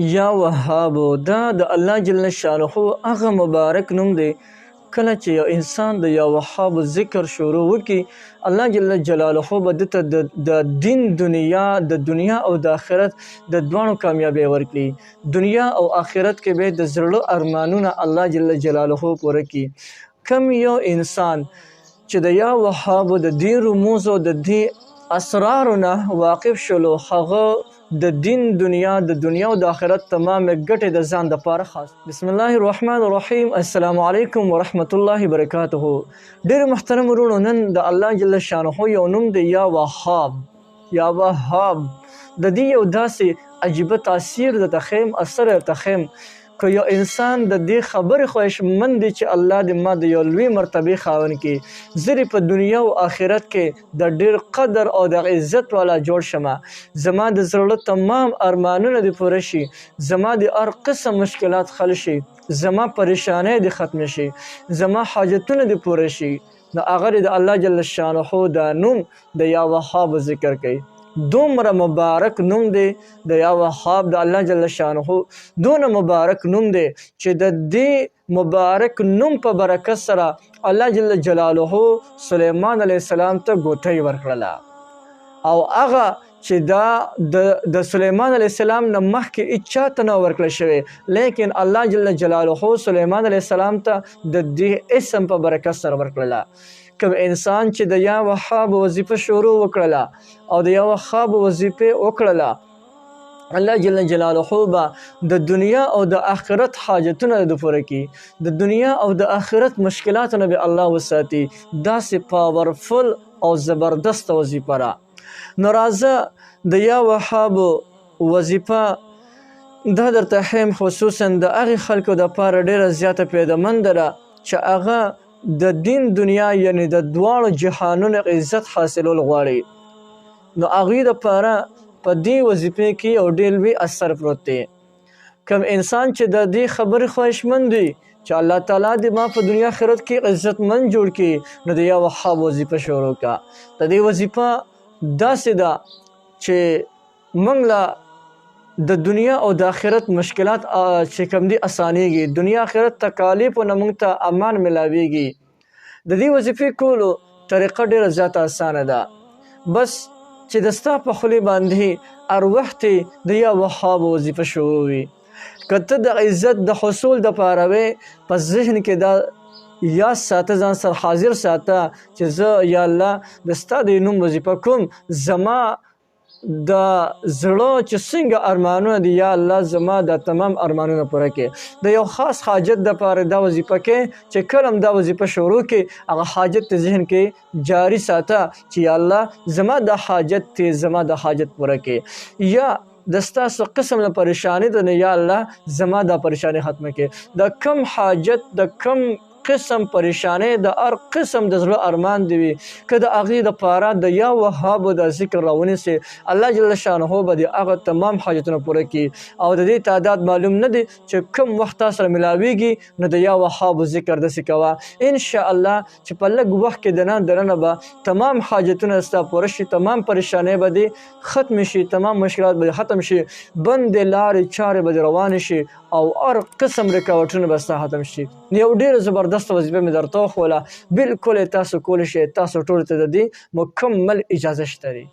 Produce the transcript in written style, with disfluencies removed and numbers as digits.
یا وهابو دا د الله جل شانه هغه مبارک نوم دی. کله چې یو انسان د یا وهاب ذکر شروع وکړي، الله جل جلاله به دته د دنیا او د آخرت د دواړو کامیابی ورکړي. دنیا او آخرت کې به د زړه ارمانونه الله جل جلاله پوره کړي. کم یو انسان چې د یا وهاب د دې رموز او د دې اسرارونه واقف شلو، هغه د دنیا او د آخرت تمام ګټې د ځان د پاره خاص. بسم الله الرحمن الرحیم. السلام علیکم ورحمت الله وبرکاته. ډیر محترم ورونو، نن د الله جل شانه یو نوم دی یا وهاب. د دې یو داسې عجیبه تاثیر د تخیم اثر تخیم که یو انسان د دې خبرې خواهشمند دی چې الله دې ما د یو لوی مرتبه خاوند کې زری په دنیا او آخرت کې د ډیر قدر او د عزت والا جوړ شمه، زما د زړه تمام ارمانونه دې پوره شي، زما د هر قسم مشکلات حل شي، زما پریشانۍ دې ختم شي، زما حاجتونه دې پوره شي. د هغه د الله جل شانه د نوم د یا وهاب ذکر کوي. دومره مبارک نوم دی د یا وهاب د الله جل شانه، دونه مبارک نوم دی چې د دې مبارک نوم په برکت سره الله جل جلاله سلیمان علیه السلام ته ګوتې ورکړله، او هغه چې دا د سلیمان علیه السلام نه مخکې هیچا ته نه ورکړل شوی، لیکن الله جل جلاله سلیمان علیه السلام ته د دې اسم په برکت سره ورکړله. کوم انسان چې د یا وهاب وظیفه شروع وکړله او د یا وهاب وظیفه وکړله، الله جل جلاله به د دنیا او د آخرت حاجتونه د پوره کړي، د دنیا او د آخرت مشکلاتونه به الله وساتي. داسې پاورفل او زبردست وظیفه را. نو راځه د یا وهاب وظیفه دا درته ښیم، خصوصا د هغې خلکو دپاره ډېره زیاته پیدامنده ده چې هغه د دنیا یعنی د دواړو جهانونو عزت حاصلول غواړي. نو هغوی دپاره په دې وظیفې کې یو ډېر لوی اثر پروت دی. کوم انسان چې د دې خبرې خواهشمند دی چې الله تعالی دې ما په دنیا آخرت کې عزتمند جوړ کړي، نو د یا وهاب وظیفه شروع کړه. د دې وظیفه داسې ده چې موږ له د دنیا او د آخرت مشکلات چې کوم دي اسانېږي، دنیا آخرت تکالیفونه موږ ته امان ملاویږي. د دې وظیفې کولو طریقه ډېره زیاته اسانه ده. بس چې د ستا په خولې باندې هر وخت د یا وهاب وظیفه شروع وي. که ته د عزت د حصول دپاره وې، په ذهن کې دا یاد ساته، ځان سره حاضر ساته چې زه یا الله د ستا د نوم وظیفه کوم، زما د زړه چې څنګه ارمانونه دي یا الله زما د تمام ارمانونه پوره کړي. د یو خاص حاجت دپاره دا وظیفه کې چې کله هم دا وظیفه شروع کړي، هغه حاجت ته ذهن کې جاری ساته چې یا الله زما د حاجت پوره کړي، یا د ستاسو قسم له پریشانی ده نه یا الله زما دا پریشانی ختمه کړي. د کم حاجت، د کم قسم پریشانی، د هر قسم د زړه ارمان دی وي، که د هغې دپاره د یا وهاب د ذکر راونیسئ، الله جل شانه به د هغه تمام حاجتونه پوره کړي. او د دې تعداد معلوم نه دی چې کوم وخت تا سره ملاویږي، نو د یا وهاب ذکر داسې کوه، انشاءالله چې په لږ وخت کې دننه به تمام حاجتونه ستا پوره شي، تمام پریشانی به دې ختم شي، تمام مشکلات به ختم شي، بندې لارې چارې به روانې شي، او هر قسم رکاوټونه به ستا ختم شي. یو ډېر زبردست وظیفه مې درته وښوله، بلکل یې تاسو کولی شئ، تاسو ټولو ته د دې مکمل اجازه شته دی.